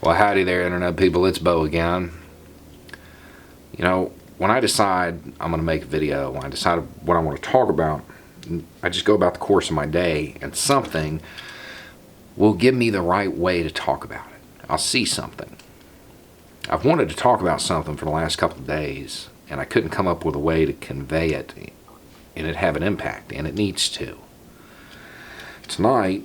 Well, howdy there, Internet people. It's Bo again. You know, when I decide I'm going to make a video, when I decide what I want to talk about, I just go about the course of my day, and something will give me the right way to talk about it. I'll see something. I've wanted to talk about something for the last couple of days, and I couldn't come up with a way to convey it and it have an impact, and it needs to. Tonight,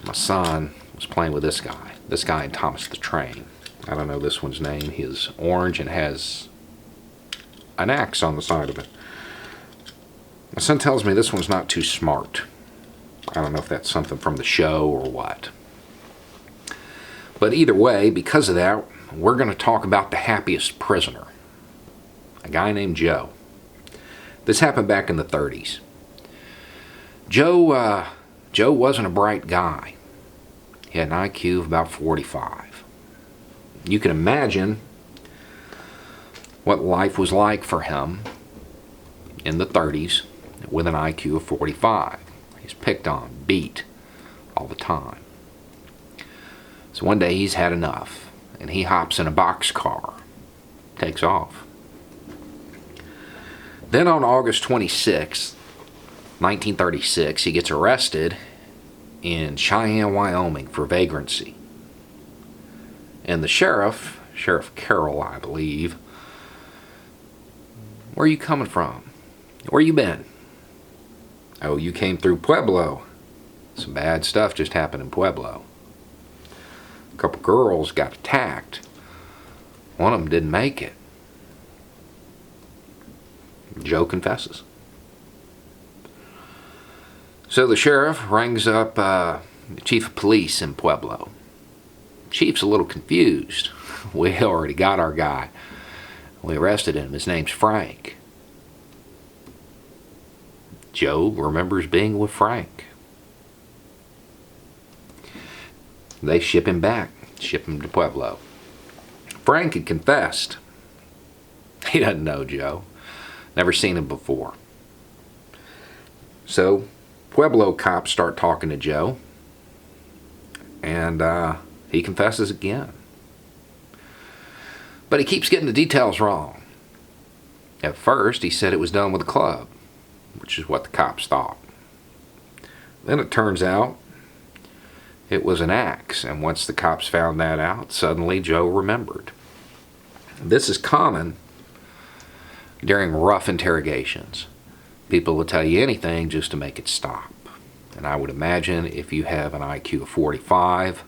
my son was playing with this guy in Thomas the Train. I don't know this one's name. He is orange and has an axe on the side of it. My son tells me this one's not too smart. I don't know if that's something from the show or what. But either way, because of that, we're going to talk about the happiest prisoner, a guy named Joe. This happened back in the 30s. Joe wasn't a bright guy. He had an IQ of about 45. You can imagine what life was like for him in the 30s with an IQ of 45. He's picked on, beat all the time. So one day he's had enough, and he hops in a boxcar, takes off. Then on August 26, 1936, he gets arrested in Cheyenne, Wyoming for vagrancy. And the Sheriff Carroll, I believe, "Where are you coming from? Where you been?" "Oh, you came through Pueblo. Some bad stuff just happened in Pueblo. A couple girls got attacked. One of them didn't make it." Joe confesses. So the sheriff rings up the chief of police in Pueblo. Chief's a little confused. We already got our guy. We arrested him. His name's Frank. Joe remembers being with Frank. They ship him back, ship him to Pueblo. Frank had confessed. He doesn't know Joe. Never seen him before. So Pueblo cops start talking to Joe, and he confesses again. But he keeps getting the details wrong. At first, he said it was done with a club, which is what the cops thought. Then it turns out it was an axe, and once the cops found that out, suddenly Joe remembered. This is common during rough interrogations. People will tell you anything just to make it stop. And I would imagine if you have an IQ of 45,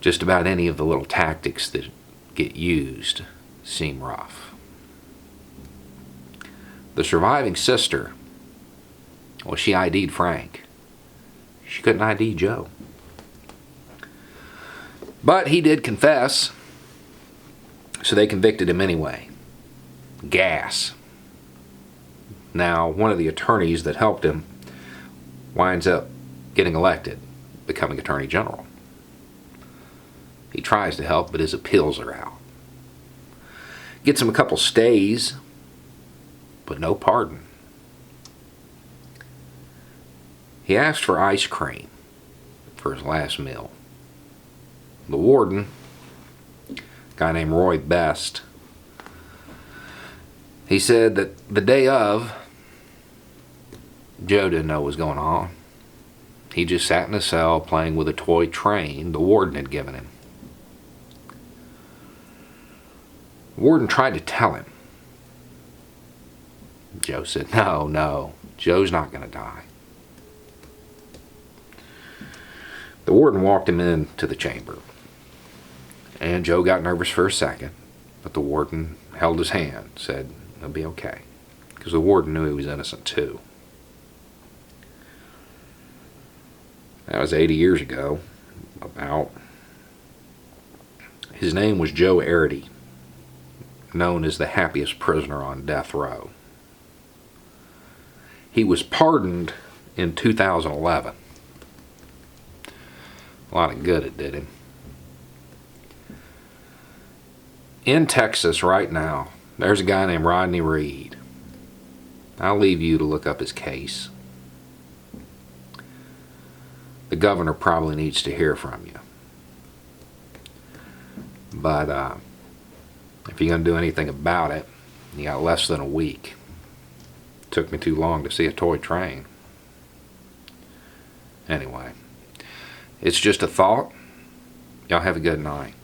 just about any of the little tactics that get used seem rough. The surviving sister, well, she ID'd Frank. She couldn't ID Joe. But he did confess, so they convicted him anyway. Gas. Now, one of the attorneys that helped him winds up getting elected, becoming Attorney General. He tries to help, but his appeals are out. Gets him a couple stays, but no pardon. He asked for ice cream for his last meal. The warden, a guy named Roy Best, he said that the day of, Joe didn't know what was going on. He just sat in a cell playing with a toy train the warden had given him. The warden tried to tell him. Joe said, no, Joe's not going to die. The warden walked him into the chamber, and Joe got nervous for a second, but the warden held his hand, said it'll be okay, because the warden knew he was innocent too. That was 80 years ago, about. His name was Joe Arity, known as the happiest prisoner on death row. He was pardoned in 2011. A lot of good it did him. In Texas right now, there's a guy named Rodney Reed. I'll leave you to look up his case. The governor probably needs to hear from you. But if you're going to do anything about it, you got less than a week. Took me too long to see a toy train. Anyway, it's just a thought. Y'all have a good night.